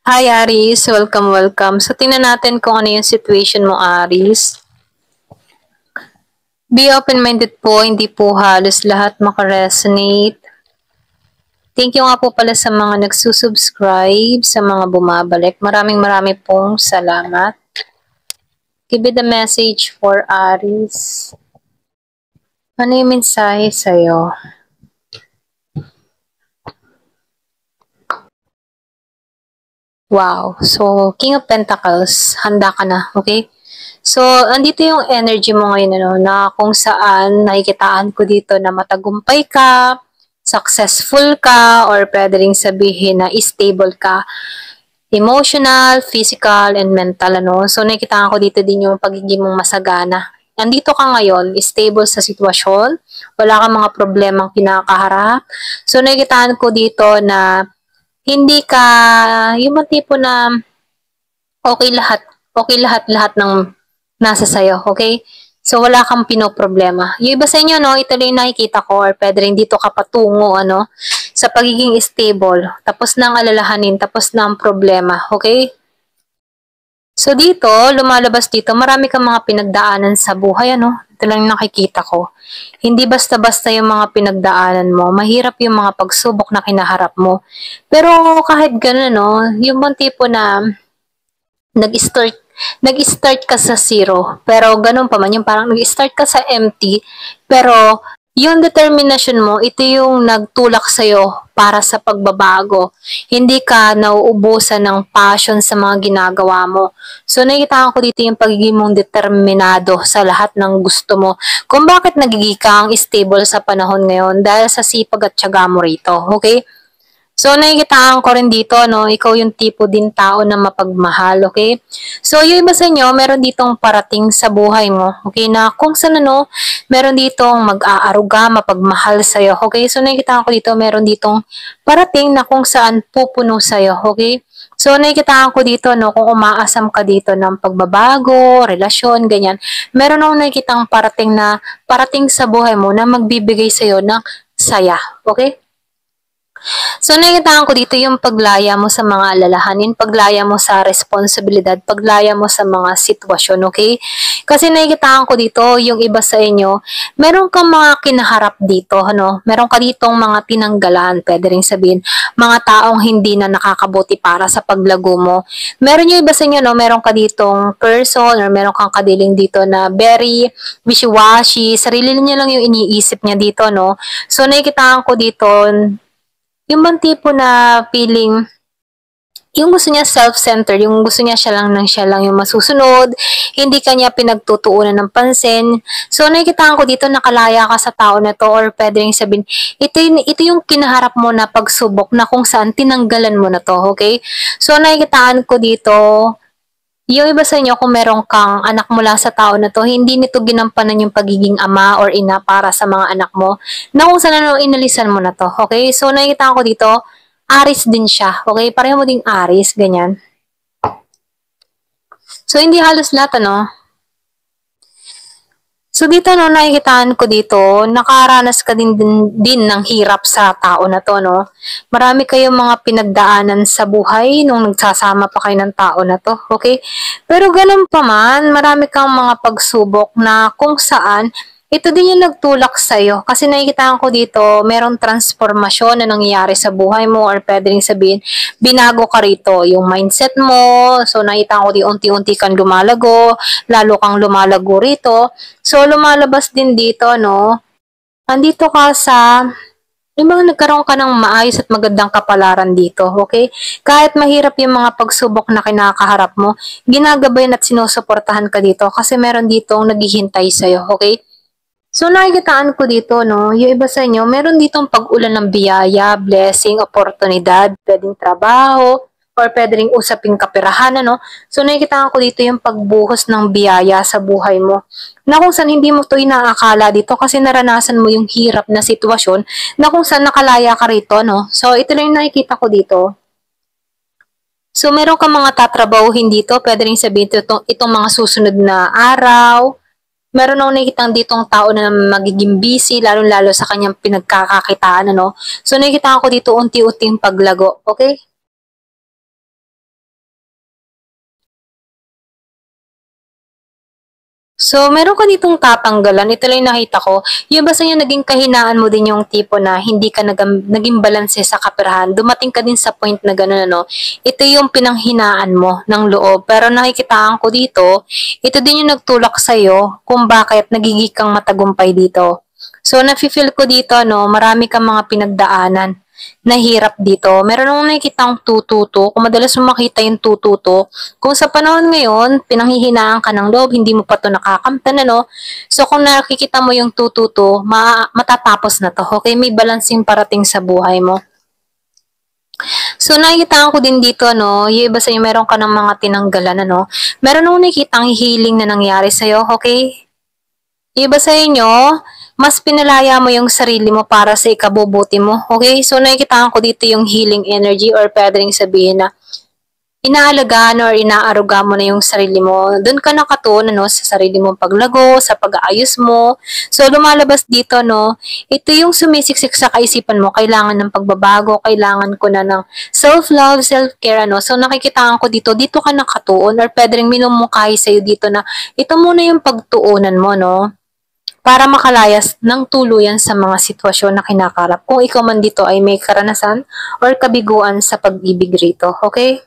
Hi Aris, welcome, welcome. So tingnan natin kung ano yung situation mo, Aris. Be open-minded po, hindi po halos lahat makaresonate. Thank you nga po pala sa mga nagsusubscribe, sa mga bumabalik. Maraming pong salamat. Give me the message for Aris. Ano yung mensahe sa'yo? Wow. So, King of Pentacles, handa ka na, okay? So, andito yung energy mo ngayon, ano, na kung saan nakikitaan ko dito na matagumpay ka, successful ka, or pwede rin sabihin na stable ka, emotional, physical, and mental, ano. So, nakikitaan ko dito din yung pagiging mong masagana. Nandito ka ngayon, stable sa sitwasyon, wala kang mga problemang kinakaharap. So, nakikitaan ko dito na hindi ka, yung mga tipo na okay lahat, okay lahat ng nasa sayo, okay? So, wala kang pinoproblema. Yung iba sa inyo, no, ito lang yung nakikita ko, or pwede rin dito ka patungo, ano, sa pagiging stable. Tapos na ang alalahanin, tapos na ang problema, okay? So, dito, lumalabas dito, marami kang mga pinagdaanan sa buhay, ano? Ito lang yung nakikita ko. Hindi basta-basta yung mga pinagdaanan mo. Mahirap yung mga pagsubok na kinaharap mo. Pero kahit gano'n, no, yung bang tipo na nag-start nag-start ka sa zero, pero ganun pa man, yung parang nag-start ka sa empty, pero yung determination mo, ito yung nagtulak sa'yo para sa pagbabago. Hindi ka nauubusan ng passion sa mga ginagawa mo. So, nakikita ko dito yung pagiging mong determinado sa lahat ng gusto mo. Kung bakit nagiging kang stable sa panahon ngayon dahil sa sipag at tiyaga mo rito. Okay? So, nakikitaan ko rin dito, no, ikaw yung tipo din tao na mapagmahal, okay? So, yung iba sa inyo, meron ditong parating sa buhay mo, okay, na kung saan, ano, meron ditong mag-aaruga, mapagmahal sa'yo, okay? So, nakikitaan ko dito, meron ditong parating na kung saan pupuno sa'yo, okay? So, nakikitaan ko dito, no, kung umaasam ka dito ng pagbabago, relasyon, ganyan, meron akong nakikitang parating sa buhay mo na magbibigay sa'yo ng saya, okay? So, nakikitaan ko dito yung paglaya mo sa mga alalahanin, paglaya mo sa responsibilidad, paglaya mo sa mga sitwasyon, okay? Kasi nakikitaan ko dito, yung iba sa inyo, meron kang mga kinaharap dito, ano? Meron ka ditong mga tinanggalan, pwede rin sabihin, mga taong hindi na nakakabuti para sa paglago mo. Meron yung iba sa inyo, no? Meron ka ditong person, or meron kang kadiling dito na very wishy-washy, sarili niya lang yung iniisip niya dito, no? So, nakikitaan ko dito, yung bang tipo na feeling, yung gusto niya self-centered, yung gusto niya siya lang yung masusunod, hindi kanya pinagtutuunan ng pansin. So, nakikitaan ko dito, nakalaya ka sa tao na to, or pwede rin sabihin, ito yung kinaharap mo na pagsubok na kung saan tinanggalan mo na to, okay? So, nakikitaan ko dito, yung iba sa inyo, kung meron kang anak mula sa tao na to, hindi nito ginampanan yung pagiging ama or ina para sa mga anak mo, na kung saan ano, inalisan mo na to, okay? So, nakikita ko dito, Aris din siya, okay? Pareho mo ding Aris, ganyan. So, hindi halos lahat, ano? So, dito, no, nakikitaan ko dito, nakaranas ka din ng hirap sa tao na to, no? Marami kayong mga pinagdaanan sa buhay nung nagsasama pa kayo ng tao na to, okay? Pero ganun pa man, marami kang mga pagsubok na kung saan ito din yung nagtulak sa'yo. Kasi nakikitaan ko dito, merong transformasyon na nangyayari sa buhay mo, or pwede rin sabihin, binago ka rito. Yung mindset mo, so nakita ko di unti-unti kang lumalago, lalo kang lumalago rito. So, lumalabas din dito, no? Andito ka sa, yung mga nagkaroon ka ng maayos at magandang kapalaran dito, okay? Kahit mahirap yung mga pagsubok na kinakaharap mo, ginagabayan at sinusuportahan ka dito kasi meron ditong naghihintay sa'yo, okay? So, nakikitaan ko dito, no, yung iba sa inyo, meron ditong pag-ulan ng biyaya, blessing, oportunidad, pwedeng trabaho, or pwede ring usaping kaperahan, ano. So, nakikitaan ko dito yung pagbuhos ng biyaya sa buhay mo. Na kung saan hindi mo to inaakala dito kasi naranasan mo yung hirap na sitwasyon na kung saan nakalaya ka rito, no. So, ito lang yung nakikita ko dito. So, meron kang mga tatrabahuhin dito, pwede rin sabihin itong mga susunod na araw, meron akong nakikitang ditong tao na magiging busy, lalo-lalo sa kanyang pinagkakakitaan, ano. So, nakikita ko dito unti-unting paglago, okay? So, meron ka ditong tatanggalan. Ito lang yung nakita ko. Yung ba sa inyo, naging kahinaan mo din yung tipo na hindi ka naging balanse sa kaperahan. Dumating ka din sa point na gano'n, ano. Ito yung pinanghinaan mo ng loob. Pero nakikitaan ko dito, ito din yung nagtulak sa'yo kung bakit nagiging kang matagumpay dito. So, nafe-feel ko dito, no, marami kang mga pinagdaanan na hirap dito. Meron akong nakikita ang tututo. Kung madalas mo makita yung tututo, kung sa panahon ngayon, pinanghihinaan ka ng loob, hindi mo pa to nakakamtan, ano? So, kung nakikita mo yung tututo, matatapos na to. Okay? May balancing parating sa buhay mo. So, nakikita ko din dito, no, yung iba sa'yo, meron ka ng mga tinanggalan, ano? Meron akong nakikita ang healing na nangyari sa'yo, okay? Yung iba sa inyo, mas pinalaya mo yung sarili mo para sa ikabubuti mo. Okay? So, nakikita ko dito yung healing energy or pwede rin sabihin na inaalagaan or inaaruga mo na yung sarili mo. Doon ka nakatuon, no, sa sarili mong paglago, sa pag-aayos mo. So, lumalabas dito, no, ito yung sumisiksik sa kaisipan mo. Kailangan ng pagbabago, kailangan ko na ng self-love, self-care, ano. So, nakikita ko dito ka nakatuon or pwede rin minumukay sa'yo dito na ito muna yung pagtuunan mo, no, para makalayas ng tuluyan sa mga sitwasyon na kinakarap. Kung ikaw man dito ay may karanasan or kabiguan sa pag-ibig rito. Okay?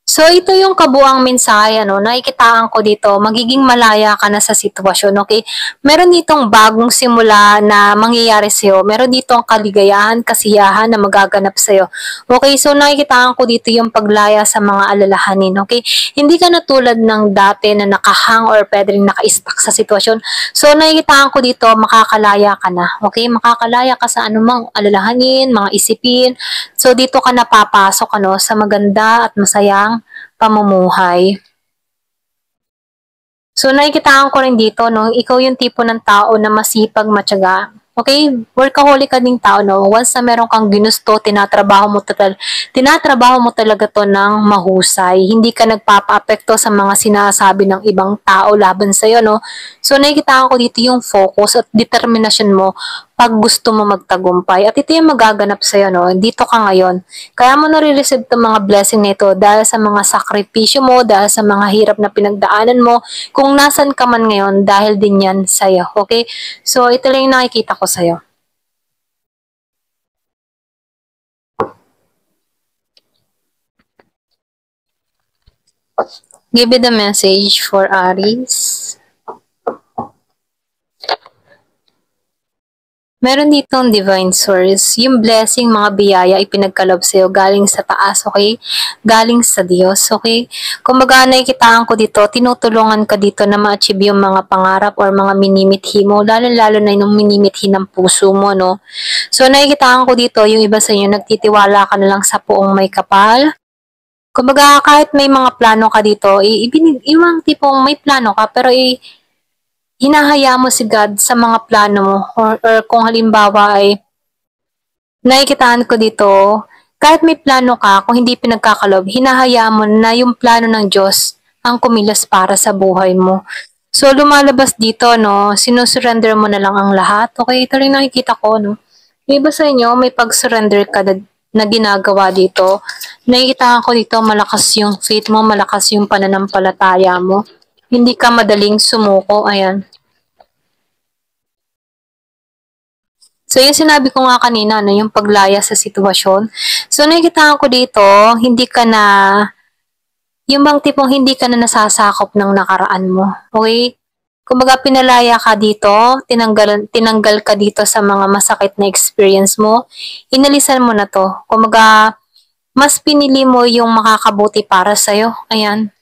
So, ito yung kabuang mensahe, ano, nakikitaan ko dito, magiging malaya ka na sa sitwasyon, okay? Meron ditong bagong simula na mangyayari sa'yo. Meron ditong kaligayahan, kasiyahan na magaganap sa'yo. Okay, so nakikitaan ko dito yung paglaya sa mga alalahanin, okay? Hindi ka na tulad ng dati na nakahang or pwede rin naka-stuck sa sitwasyon. So, nakikitaan ko dito, makakalaya ka na, okay? Makakalaya ka sa anumang alalahanin, mga isipin. So, dito ka napapasok, ano, sa maganda at masayang pamumuhay. So, nakikitaan ko rin dito, no, ikaw yung tipo ng tao na masipag, matyaga. Okay? Workaholic ka ding tao, no? Once na meron kang ginusto, tinatrabaho mo talaga to ng mahusay. Hindi ka nagpapa-apekto sa mga sinasabi ng ibang tao laban sa'yo, no? So, nakikitaan ko dito yung focus at determinasyon mo pag gusto mo magtagumpay. At ito yung magaganap sa'yo, no? Dito ka ngayon. Kaya mo nare-receive itong mga blessing nito dahil sa mga sakripisyo mo, dahil sa mga hirap na pinagdaanan mo, kung nasan ka man ngayon, dahil din yan sa'yo. Okay? So, ito lang yung nakikita ko sa'yo. Give it a message for Aries. Meron ditong divine source. Yung blessing, mga biyaya, ipinagkalob sa'yo galing sa taas, okay? Galing sa Diyos, okay? Kumbaga, nakikitaan ko dito, tinutulungan ka dito na ma-achieve yung mga pangarap or mga minimithi mo, lalo-lalo na yung minimithi ng puso mo, no? So, nakikitaan ko dito, yung iba sa inyo, nagtitiwala ka na lang sa puong may kapal. Kumbaga, kahit may mga plano ka dito, ibang tipong may plano ka, pero hinahaya mo si God sa mga plano mo or kung halimbawa ay nakikitaan ko dito, kahit may plano ka, kung hindi pinagkakalob, hinahaya mo na yung plano ng Diyos ang kumilos para sa buhay mo. So, lumalabas dito, no, sinusurrender mo na lang ang lahat. Okay, ito rin nakikita ko, no. Iba sa inyo, may pag-surrender ka na ginagawa dito. Nakikita ko dito, malakas yung faith mo, malakas yung pananampalataya mo. Hindi ka madaling sumuko, ayan. So, yung sinabi ko nga kanina, no, yung paglaya sa sitwasyon. So, nakikita ko dito, hindi ka na, yung bang tipong hindi ka na nasasakop ng nakaraan mo. Okay? Kumbaga, pinalaya ka dito, tinanggal ka dito sa mga masakit na experience mo, inalisan mo na to. Kumbaga, mas pinili mo yung makakabuti para sa'yo. Ayan.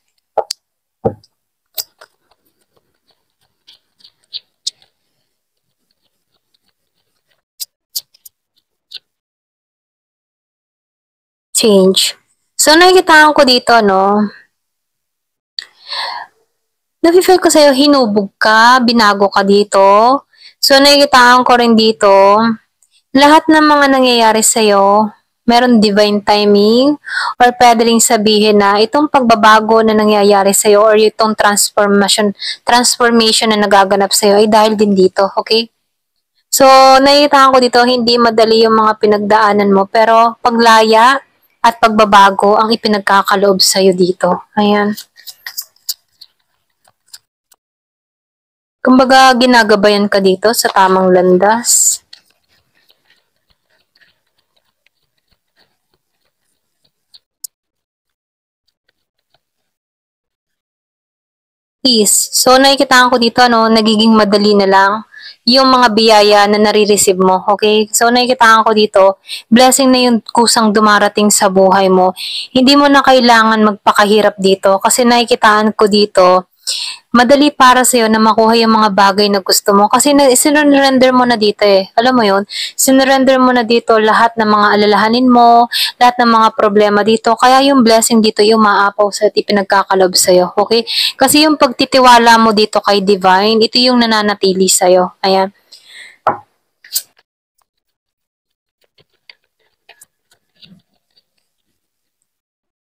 Change. So, nakikita ko dito, no, nafe-feel ko sa'yo, hinubog ka, binago ka dito. So, nakikitaan ko rin dito, lahat ng mga nangyayari sa'yo, meron divine timing, or pwede rin sabihin na itong pagbabago na nangyayari sa'yo, or itong transformation na nagaganap sa'yo, ay dahil din dito, okay? So, nakikitaan ko dito, hindi madali yung mga pinagdaanan mo, pero paglaya at pagbabago ang ipinagkakaloob sa'yo dito. Ayan. Kumbaga, ginagabayan ka dito sa tamang landas. Peace. So, nakikitaan ko dito, nagiging madali na lang yung mga biyaya na nare-receive mo. Okay? So, nakikitaan ko dito, blessing na yung kusang dumarating sa buhay mo. Hindi mo na kailangan magpakahirap dito kasi nakikitaan ko dito, madali para sa'yo na makuha yung mga bagay na gusto mo kasi sinurrender mo na dito eh. Alam mo yun? Sinurrender mo na dito lahat ng mga alalahanin mo, lahat ng mga problema dito. Kaya yung blessing dito yung maapaw sa ipinagkakalob sa'yo. Okay? Kasi yung pagtitiwala mo dito kay Divine, ito yung nananatili sa'yo. Ayan.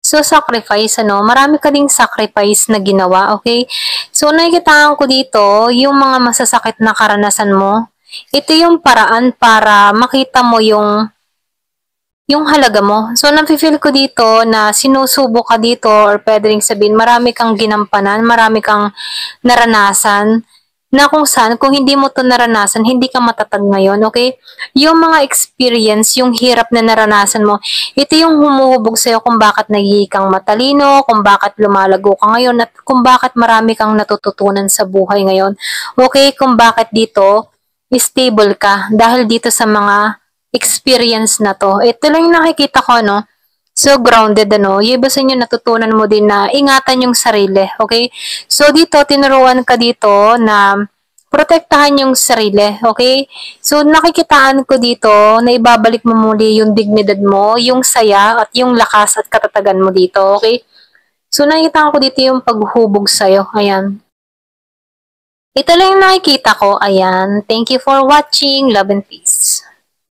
So, sacrifice, marami ka ding sacrifice na ginawa, okay? So, nakikitaan ko dito, yung mga masasakit na karanasan mo, ito yung paraan para makita mo yung halaga mo. So, nafe-feel ko dito na sinusubo ka dito or pwede rin sabihin, marami kang ginampanan, marami kang naranasan, na kung saan, kung hindi mo to naranasan, hindi ka matatag ngayon, okay? Yung mga experience, yung hirap na naranasan mo, ito yung humuhubog sa'yo kung bakit nagiging kang matalino, kung bakit lumalago ka ngayon, at kung bakit marami kang natututunan sa buhay ngayon. Okay? Kung bakit dito, stable ka dahil dito sa mga experience na to. Ito lang yung nakikita ko, So, grounded, Yung iba sa inyo, natutunan mo din na ingatan yung sarili, okay? So, dito, tinuruan ka dito na protektahan yung sarili, okay? So, nakikitaan ko dito na ibabalik mo muli yung dignidad mo, yung saya, at yung lakas at katatagan mo dito, okay? So, nakikitaan ko dito yung paghubog sa'yo, ayan. Ito lang yung nakikita ko, ayan. Thank you for watching. Love and peace.